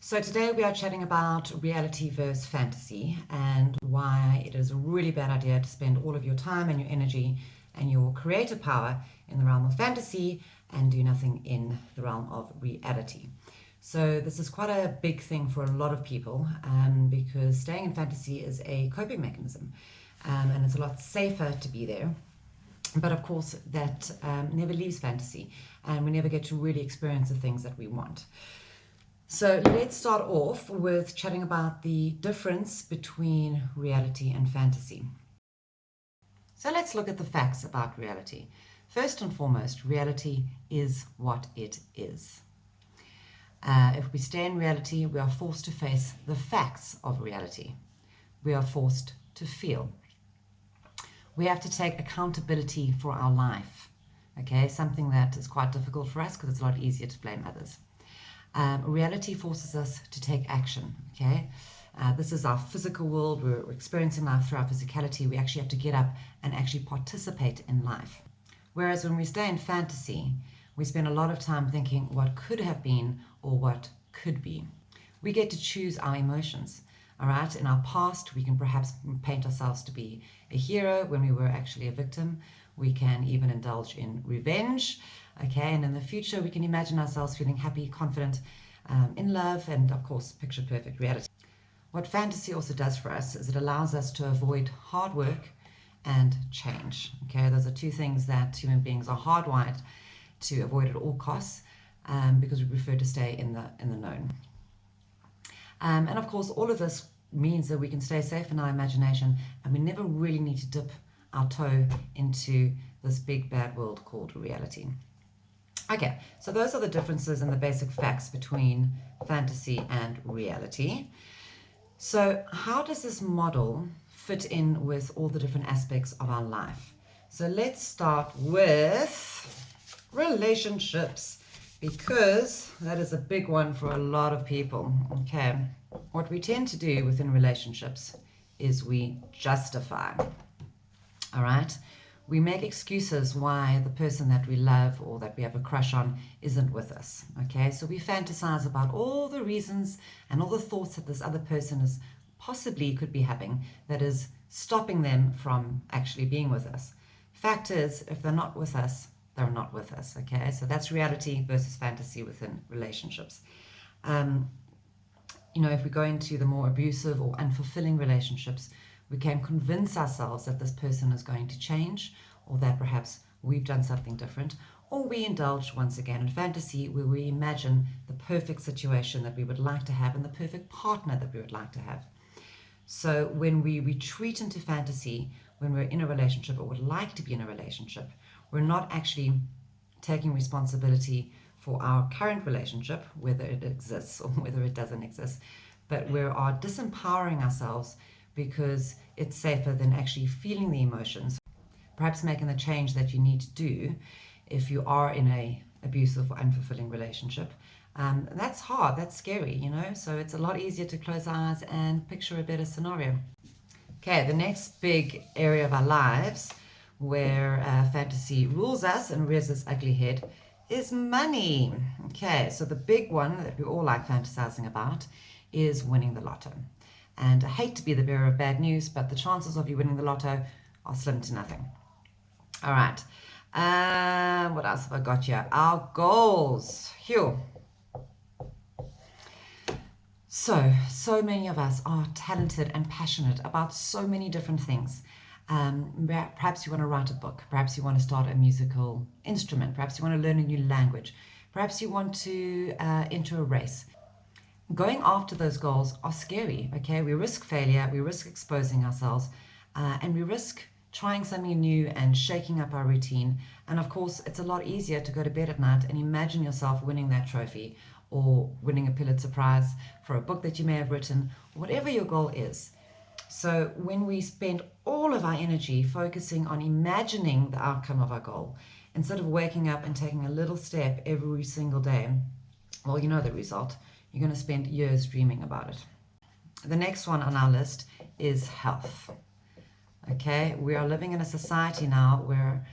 So today we are chatting about reality versus fantasy and why it is a really bad idea to spend all of your time and your energy and your creative power in the realm of fantasy and do nothing in the realm of reality. So this is quite a big thing for a lot of people because staying in fantasy is a coping mechanism and it's a lot safer to be there. But of course that never leaves fantasy and we never get to really experience the things that we want. So let's start off with chatting about the difference between reality and fantasy. So let's look at the facts about reality. First and foremost, reality is what it is. If we stay in reality, we are forced to face the facts of reality. We are forced to feel. We have to take accountability for our life, okay? Something that is quite difficult for us because it's a lot easier to blame others. Reality forces us to take action, okay? This is our physical world. We're experiencing life through our physicality. We actually have to get up and actually participate in life. Whereas when we stay in fantasy, we spend a lot of time thinking what could have been or what could be. We get to choose our emotions, all right? In our past, we can perhaps paint ourselves to be a hero when we were actually a victim. We can even indulge in revenge. Okay, and in the future, we can imagine ourselves feeling happy, confident, in love, and of course, picture perfect reality. What fantasy also does for us is it allows us to avoid hard work and change. Okay, those are two things that human beings are hardwired to avoid at all costs because we prefer to stay in the known. And of course, all of this means that we can stay safe in our imagination and we never really need to dip our toe into this big bad world called reality. Okay, so those are the differences and the basic facts between fantasy and reality. So how does this model fit in with all the different aspects of our life? So let's start with relationships, because that is a big one for a lot of people. Okay, what we tend to do within relationships is we justify, all right? We make excuses why the person that we love or that we have a crush on isn't with us, okay? So we fantasize about all the reasons and all the thoughts that this other person is possibly could be having that is stopping them from actually being with us. Fact is, if they're not with us, they're not with us, okay? So that's reality versus fantasy within relationships. If we go into the more abusive or unfulfilling relationships, we can convince ourselves that this person is going to change, or that perhaps we've done something different, or we indulge once again in fantasy where we imagine the perfect situation that we would like to have and the perfect partner that we would like to have. So when we retreat into fantasy, when we're in a relationship or would like to be in a relationship, we're not actually taking responsibility for our current relationship, whether it exists or whether it doesn't exist, but we are disempowering ourselves because it's safer than actually feeling the emotions, perhaps making the change that you need to do if you are in a abusive or unfulfilling relationship. That's hard, that's scary, so it's a lot easier to close our eyes and picture a better scenario. Okay, the next big area of our lives where fantasy rules us and rears its ugly head is money. Okay, so the big one that we all like fantasizing about is winning the lotto. And I hate to be the bearer of bad news, but the chances of you winning the lotto are slim to nothing. All right. What else have I got here? Our goals. Phew. So many of us are talented and passionate about so many different things. Perhaps you want to write a book. Perhaps you want to start a musical instrument. Perhaps you want to learn a new language. Perhaps you want to enter a race. Going after those goals are scary, okay? We risk failure, we risk exposing ourselves, and we risk trying something new and shaking up our routine. And of course, it's a lot easier to go to bed at night and imagine yourself winning that trophy or winning a Pulitzer Prize for a book that you may have written, whatever your goal is. So when we spend all of our energy focusing on imagining the outcome of our goal, instead of waking up and taking a little step every single day, well, you know the result. You're going to spend years dreaming about it. The next one on our list is health. Okay, we are living in a society now where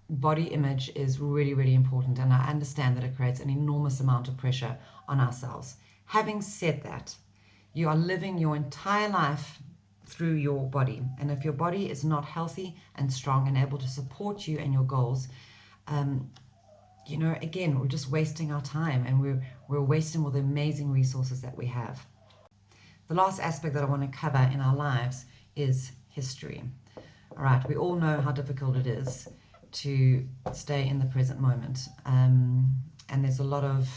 body image is really, really important, and I understand that it creates an enormous amount of pressure on ourselves. Having said that, you are living your entire life through your body, and if your body is not healthy and strong and able to support you and your goals, you know, again, we're just wasting our time, and we're wasting all the amazing resources that we have. The last aspect that I want to cover in our lives is history. All right, we all know how difficult it is to stay in the present moment, and there's a lot of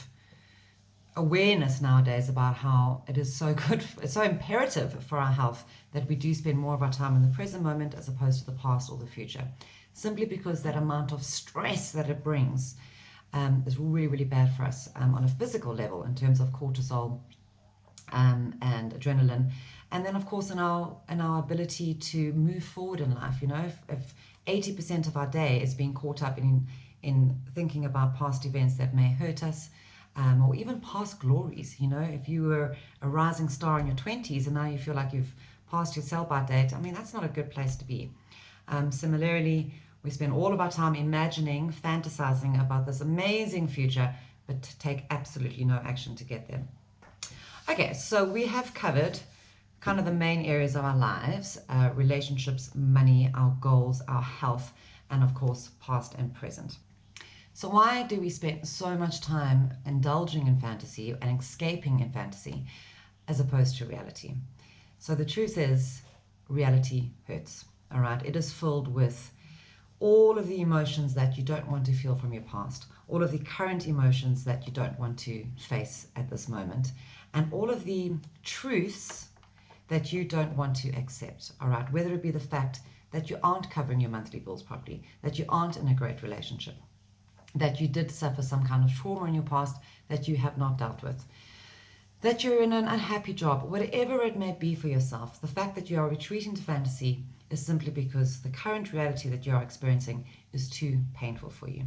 awareness nowadays about how it is so good, it's so imperative for our health that we do spend more of our time in the present moment as opposed to the past or the future, simply because that amount of stress that it brings is really, really bad for us on a physical level in terms of cortisol and adrenaline, and then of course in our ability to move forward in life. You know, if 80% of our day is being caught up in thinking about past events that may hurt us, or even past glories. You know, if you were a rising star in your 20s and now you feel like you've passed your sell-by date, I mean, that's not a good place to be. Similarly, we spend all of our time imagining, fantasizing about this amazing future, but take absolutely no action to get there. Okay, so we have covered kind of the main areas of our lives: relationships, money, our goals, our health, and of course, past and present. So why do we spend so much time indulging in fantasy and escaping in fantasy as opposed to reality? So the truth is, reality hurts, all right? It is filled with all of the emotions that you don't want to feel from your past, all of the current emotions that you don't want to face at this moment, and all of the truths that you don't want to accept, all right? Whether it be the fact that you aren't covering your monthly bills properly, that you aren't in a great relationship, that you did suffer some kind of trauma in your past that you have not dealt with, that you're in an unhappy job, whatever it may be for yourself, the fact that you are retreating to fantasy is simply because the current reality that you're experiencing is too painful for you.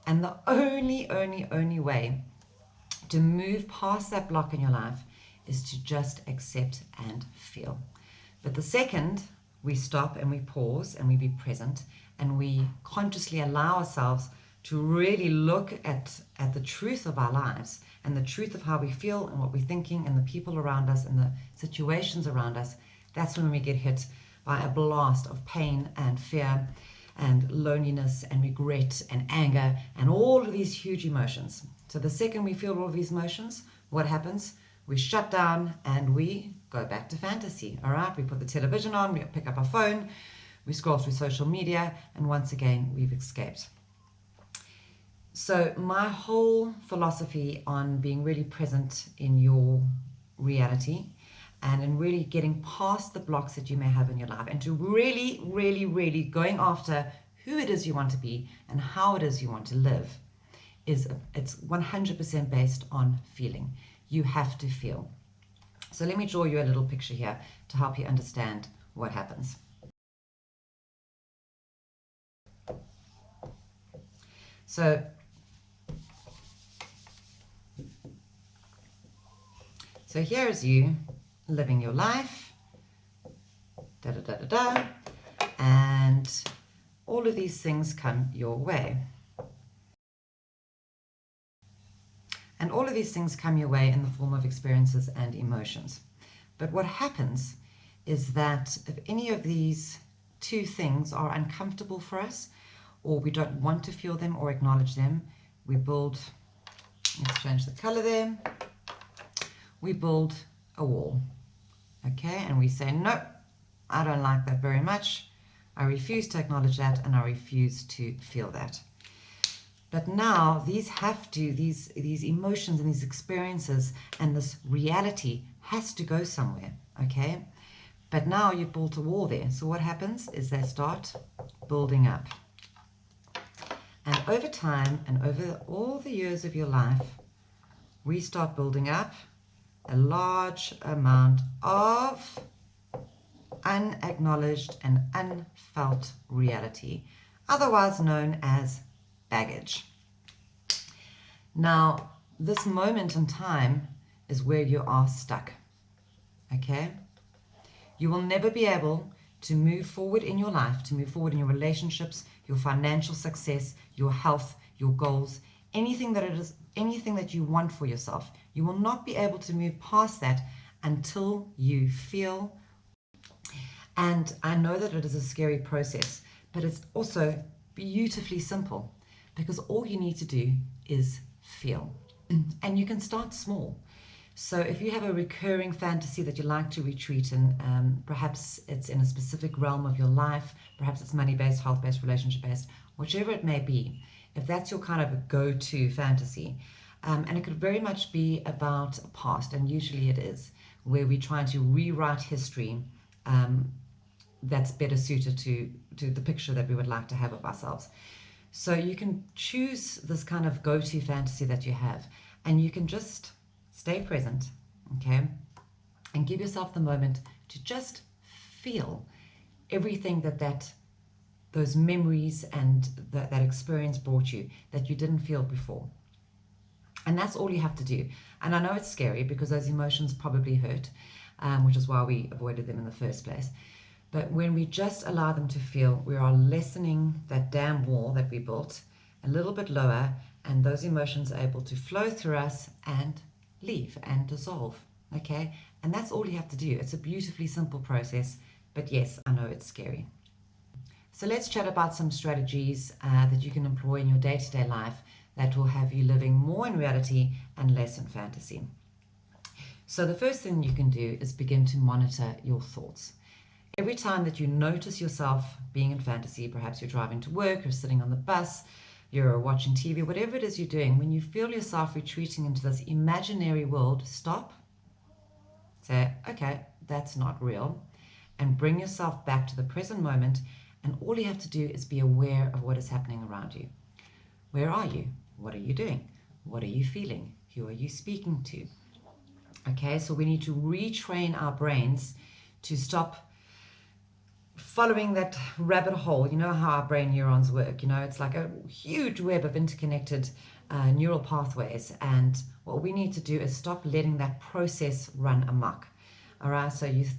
And the only way to move past that block in your life is to just accept and feel. But the second we stop and we pause and we be present and we consciously allow ourselves to really look at the truth of our lives and the truth of how we feel and what we're thinking and the people around us and the situations around us, that's when we get hit by a blast of pain and fear and loneliness and regret and anger and all of these huge emotions. So the second we feel all of these emotions, what happens? We shut down and we go back to fantasy, all right? We put the television on, we pick up our phone, we scroll through social media, and once again, we've escaped. So my whole philosophy on being really present in your reality and in really getting past the blocks that you may have in your life and to really going after who it is you want to be and how it is you want to live it's 100% based on feeling. You have to feel. So let me draw you a little picture here to help you understand what happens. So here is you living your life, and all of these things come your way. And all of these things come your way in the form of experiences and emotions. But what happens is that if any of these two things are uncomfortable for us, or we don't want to feel them or acknowledge them, we build, let's change the color there, we build a wall, okay? And we say, no, I don't like that very much. I refuse to acknowledge that, and I refuse to feel that. But now these emotions and these experiences and this reality has to go somewhere, okay? But now you've built a wall there. So what happens is they start building up. And over time and over all the years of your life, we start building up a large amount of unacknowledged and unfelt reality, otherwise known as baggage. Now, this moment in time is where you are stuck, okay? You will never be able to move forward in your life, to move forward in your relationships, your financial success, your health, your goals, anything that you want for yourself. You will not be able to move past that until you feel. And I know that it is a scary process, but it's also beautifully simple, because all you need to do is feel. And you can start small. So if you have a recurring fantasy that you like to retreat in, perhaps it's in a specific realm of your life, perhaps it's money-based, health-based, relationship-based, whichever it may be, if that's your kind of a go-to fantasy, and it could very much be about a past, and usually it is, where we're trying to rewrite history that's better suited to the picture that we would like to have of ourselves. So you can choose this kind of go-to fantasy that you have, and you can just stay present, okay? And give yourself the moment to just feel everything that those memories and that experience brought you that you didn't feel before. And that's all you have to do. And I know it's scary because those emotions probably hurt, which is why we avoided them in the first place. But when we just allow them to feel, we are lessening that damn wall that we built a little bit lower, and those emotions are able to flow through us and leave and dissolve, okay? And that's all you have to do. It's a beautifully simple process, but yes, I know it's scary. So let's chat about some strategies that you can employ in your day-to-day life that will have you living more in reality and less in fantasy. So the first thing you can do is begin to monitor your thoughts. Every time that you notice yourself being in fantasy, perhaps you're driving to work, you're sitting on the bus, you're watching TV, whatever it is you're doing, when you feel yourself retreating into this imaginary world, stop, say, okay, that's not real, and bring yourself back to the present moment. And all you have to do is be aware of what is happening around you. Where are you? What are you doing? What are you feeling? Who are you speaking to? Okay, so we need to retrain our brains to stop following that rabbit hole. You know how our brain neurons work. You know, it's like a huge web of interconnected neural pathways. And what we need to do is stop letting that process run amok. All right, so you're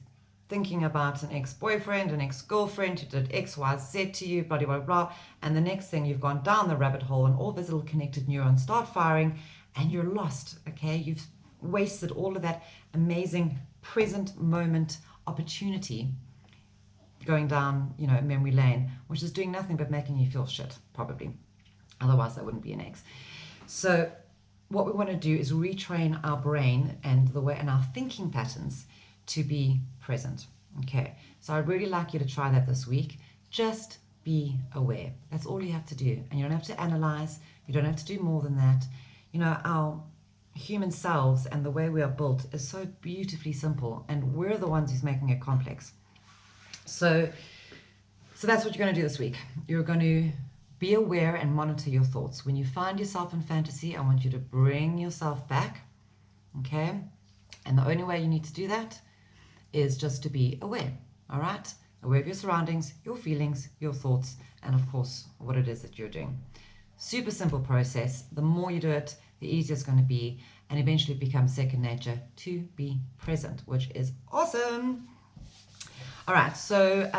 thinking about an ex-boyfriend, an ex-girlfriend who did X, Y, Z to you, blah, blah, blah. And the next thing, you've gone down the rabbit hole and all those little connected neurons start firing and you're lost, okay? You've wasted all of that amazing present moment opportunity going down, you know, memory lane, which is doing nothing but making you feel shit, probably. Otherwise, that wouldn't be an ex. So what we want to do is retrain our brain and the way and our thinking patterns to be present. Okay, so I'd really like you to try that this week. Just be aware. That's all you have to do. And you don't have to analyze. You don't have to do more than that. You know, our human selves and the way we are built is so beautifully simple, and we're the ones who's making it complex. So that's what you're going to do this week. You're going to be aware and monitor your thoughts. When you find yourself in fantasy, I want you to bring yourself back, okay? And the only way you need to do that is just to be aware, all right? Aware of your surroundings, your feelings, your thoughts, and of course, what it is that you're doing. Super simple process. The more you do it, the easier it's going to be, and eventually it becomes second nature to be present, which is awesome. All right, so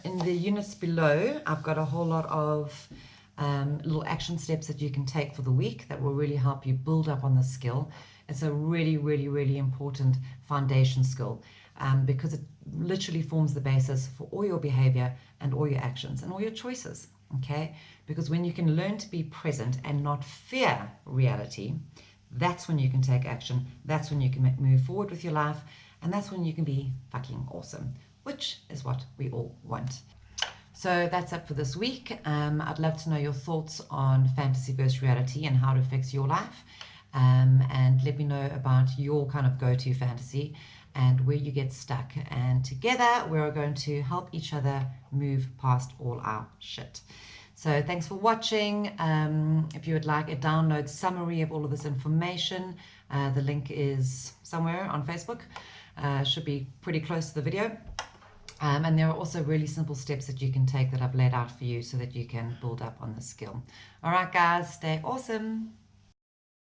in the units below, I've got a whole lot of little action steps that you can take for the week that will really help you build up on this skill. It's a really, really, really important foundation skill because it literally forms the basis for all your behavior and all your actions and all your choices, okay? Because when you can learn to be present and not fear reality, that's when you can take action, that's when you can move forward with your life, and that's when you can be fucking awesome, which is what we all want. So that's it for this week. I'd love to know your thoughts on fantasy versus reality and how it affects your life. And let me know about your kind of go-to fantasy and where you get stuck. And together, we're going to help each other move past all our shit. So thanks for watching. If you would like a download summary of all of this information, the link is somewhere on Facebook. Should be pretty close to the video. And there are also really simple steps that you can take that I've laid out for you so that you can build up on the skill. All right, guys, stay awesome.